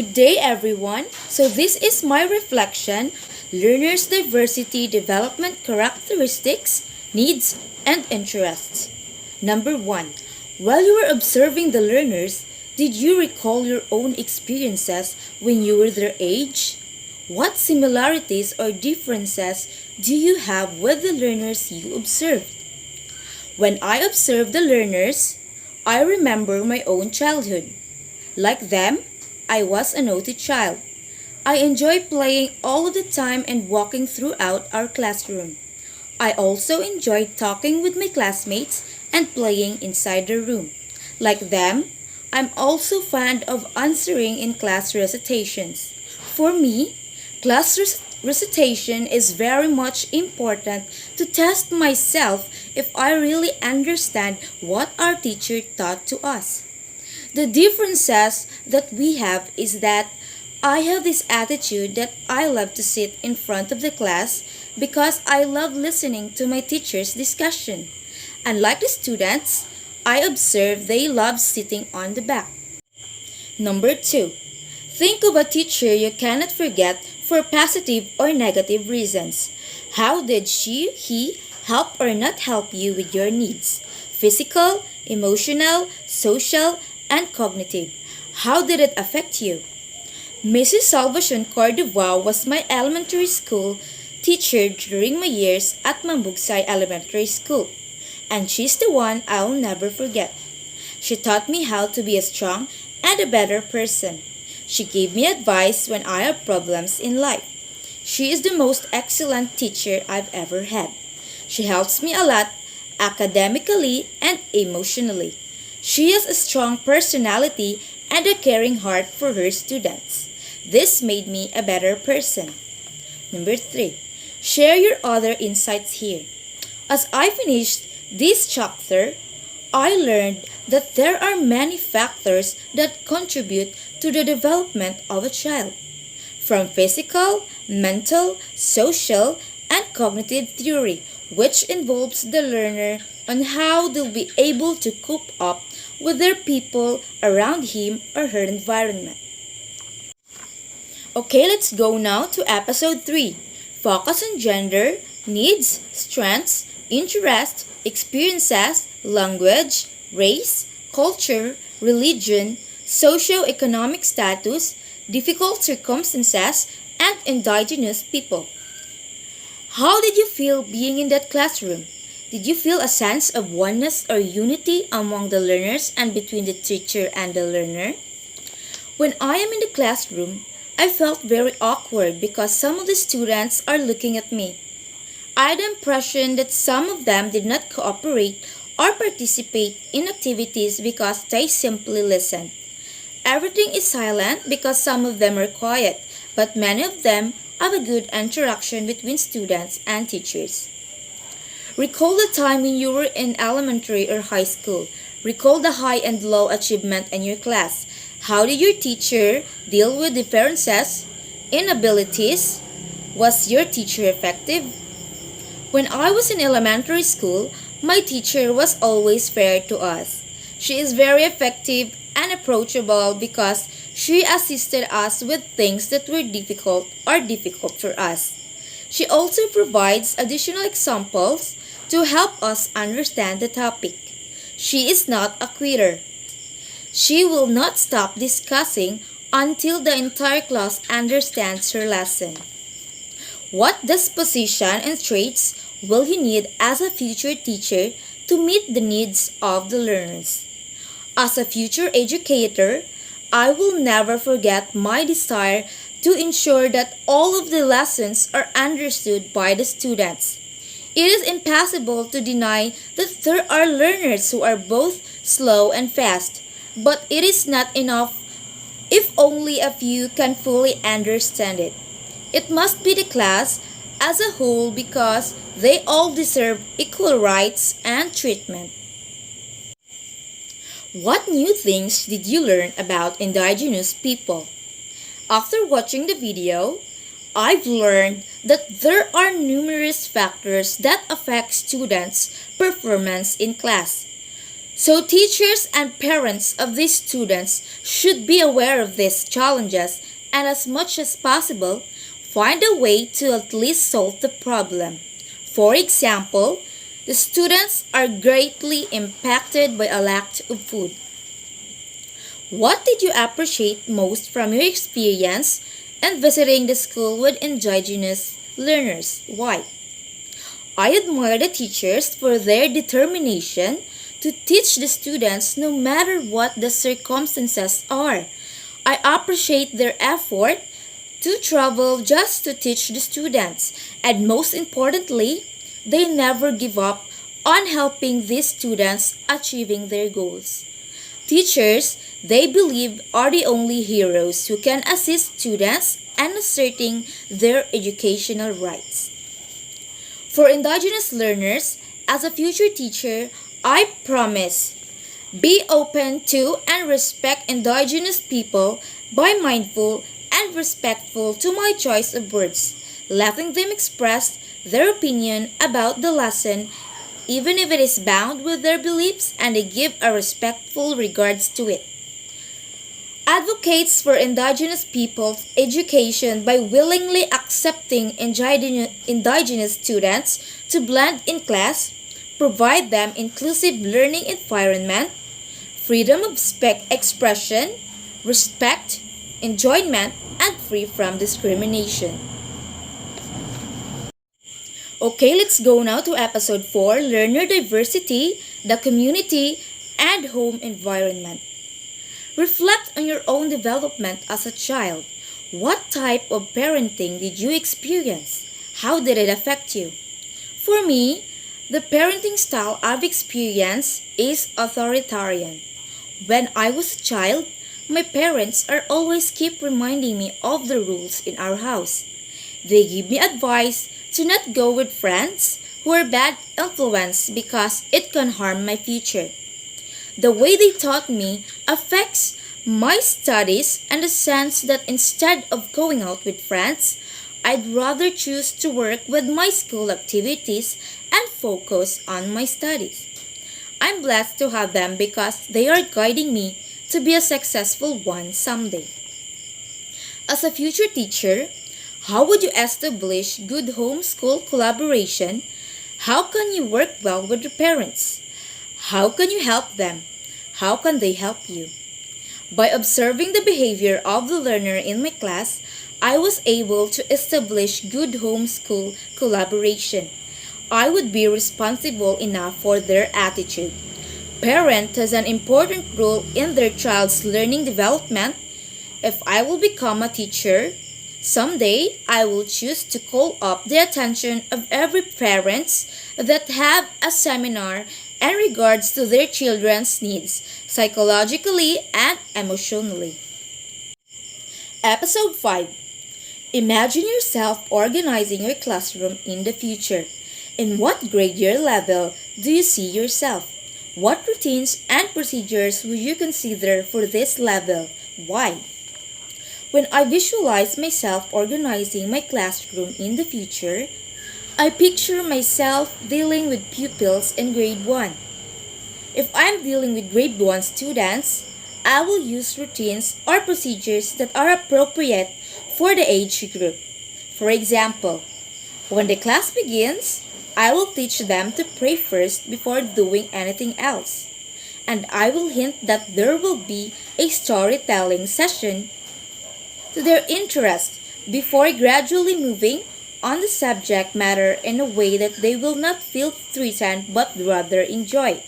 Good day, everyone. So, this is my reflection learners' diversity development characteristics, needs, and interests. Number 1. While you were observing the learners, did you recall your own experiences when you were their age? What similarities or differences do you have with the learners you observed? When I observe the learners, I remember my own childhood. Like them, I was a naughty child. I enjoy playing all of the time and walking throughout our classroom. I also enjoy talking with my classmates and playing inside the room. Like them, I'm also fond of answering in class recitations. For me, recitation is very much important to test myself if I really understand what our teacher taught to us. The differences that we have is that I have this attitude that I love to sit in front of the class because I love listening to my teacher's discussion. Unlike the students, I observe they love sitting on the back. Number 2. Think of a teacher you cannot forget for positive or negative reasons. How did he help or not help you with your needs? Physical, emotional, social, and cognitive. How did it affect you? Mrs. Salvacion Cordova was my elementary school teacher during my years at Mambugsay Elementary School, and she's the one I'll never forget. She taught me how to be a strong and a better person. She gave me advice when I have problems in life. She is the most excellent teacher I've ever had. She helps me a lot academically and emotionally. She has a strong personality and a caring heart for her students. This made me a better person. Number 3. Share your other insights here. As I finished this chapter, I learned that there are many factors that contribute to the development of a child, from physical, mental, social, and cognitive theory, which involves the learner on how they'll be able to cope up with their people around him or her environment. Okay, let's go now to episode 3. Focus on gender, needs, strengths, interests, experiences, language, race, culture, religion, socio-economic status, difficult circumstances, and indigenous people. How did you feel being in that classroom? Did you feel a sense of oneness or unity among the learners and between the teacher and the learner? When I am in the classroom, I felt very awkward because some of the students are looking at me. I had the impression that some of them did not cooperate or participate in activities because they simply listened. Everything is silent because some of them are quiet, but many of them have a good interaction between students and teachers. Recall the time when you were in elementary or high school. Recall the high and low achievement in your class. How did your teacher deal with differences in abilities? Was your teacher effective? When I was in elementary school, my teacher was always fair to us. She is very effective and approachable because she assisted us with things that were difficult for us. She also provides additional examples to help us understand the topic. She is not a quitter. She will not stop discussing until the entire class understands her lesson. What disposition and traits will you need as a future teacher to meet the needs of the learners? As a future educator, I will never forget my desire to ensure that all of the lessons are understood by the students. It is impossible to deny that there are learners who are both slow and fast, but it is not enough if only a few can fully understand it. It must be the class as a whole because they all deserve equal rights and treatment. What new things did you learn about indigenous people? After watching the video, I've learned that there are numerous factors that affect students' performance in class. So teachers and parents of these students should be aware of these challenges and as much as possible find a way to at least solve the problem. For example, the students are greatly impacted by a lack of food. What did you appreciate most from your experience in visiting the school with indigenous learners? Why? I admire the teachers for their determination to teach the students no matter what the circumstances are. I appreciate their effort to travel just to teach the students, and most importantly, they never give up on helping these students achieving their goals. Teachers, they believe, are the only heroes who can assist students in asserting their educational rights. For indigenous learners, as a future teacher, I promise be open to and respect indigenous people by mindful and respectful to my choice of words, letting them express their opinion about the lesson even if it is bound with their beliefs and I give a respectful regards to it. Advocates for indigenous people's education by willingly accepting indigenous students to blend in class, provide them inclusive learning environment, freedom of expression, respect, enjoyment, and free from discrimination. Okay, let's go now to episode 4, Learner Diversity, the Community, and Home Environment. Reflect on your own development as a child. What type of parenting did you experience? How did it affect you? For me, the parenting style I've experienced is authoritarian. When I was a child, my parents are always keep reminding me of the rules in our house. They give me advice to not go with friends who are bad influence because it can harm my future. The way they taught me affects my studies in the sense that instead of going out with friends, I'd rather choose to work with my school activities and focus on my studies. I'm blessed to have them because they are guiding me to be a successful one someday. As a future teacher, how would you establish good home-school collaboration? How can you work well with your parents? How can you help them? How can they help you? By observing the behavior of the learner in my class, I was able to establish good home-school collaboration. I would be responsible enough for their attitude. Parent has an important role in their child's learning development. If I will become a teacher, someday I will choose to call up the attention of every parents that have a seminar in regards to their children's needs, psychologically and emotionally. Episode 5. Imagine yourself organizing your classroom in the future. In what grade year level do you see yourself? What routines and procedures would you consider for this level? Why? When I visualize myself organizing my classroom in the future, I picture myself dealing with pupils in grade 1. If I'm dealing with grade 1 students, I will use routines or procedures that are appropriate for the age group. For example, when the class begins, I will teach them to pray first before doing anything else. And I will hint that there will be a storytelling session to their interest before gradually moving on the subject matter in a way that they will not feel threatened but rather enjoy.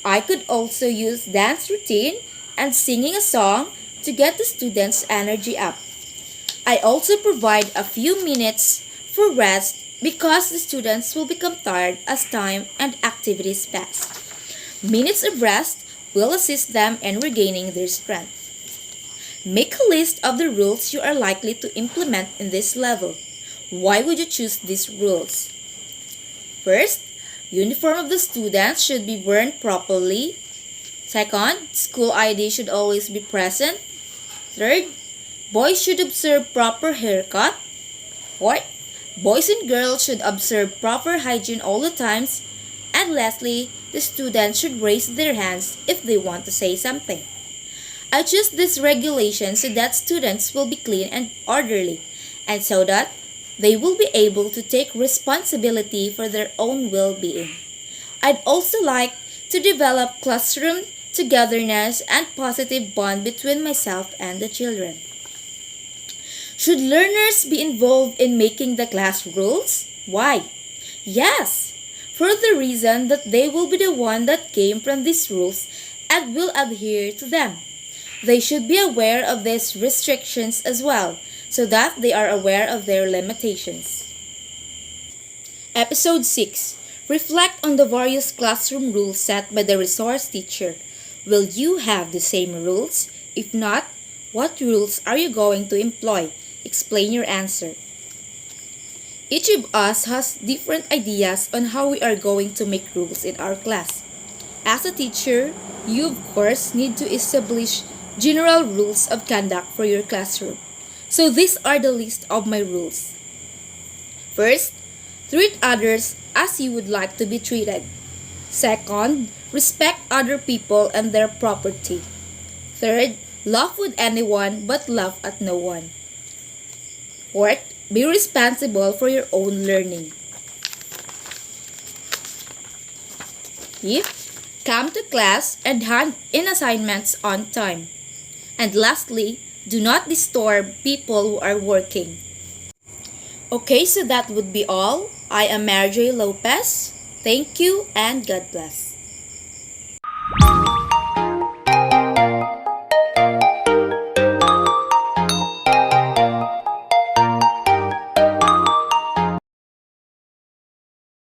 I could also use dance routine and singing a song to get the students' energy up. I also provide a few minutes for rest because the students will become tired as time and activities pass. Minutes of rest will assist them in regaining their strength. Make a list of the rules you are likely to implement in this level. Why would you choose these rules? First, uniform of the students should be worn properly. Second, school ID should always be present. Third, boys should observe proper haircut. Fourth, boys and girls should observe proper hygiene all the times. And lastly, the students should raise their hands if they want to say something. I choose this regulation so that students will be clean and orderly, and so that they will be able to take responsibility for their own well-being. I'd also like to develop classroom togetherness and positive bond between myself and the children. Should learners be involved in making the class rules? Why? Yes, for the reason that they will be the one that came from these rules and will adhere to them. They should be aware of these restrictions as well, so that they are aware of their limitations. Episode 6. Reflect on the various classroom rules set by the resource teacher. Will you have the same rules? If not, what rules are you going to employ? Explain your answer. Each of us has different ideas on how we are going to make rules in our class. As a teacher, you of course need to establish general rules of conduct for your classroom. So these are the list of my rules. First, treat others as you would like to be treated. Second, respect other people and their property. Third, laugh with anyone but laugh at no one. Fourth, be responsible for your own learning. Fifth, come to class and hand in assignments on time. And lastly, do not disturb people who are working. Okay, so that would be all. I am Mary J. Lopez. Thank you and God bless.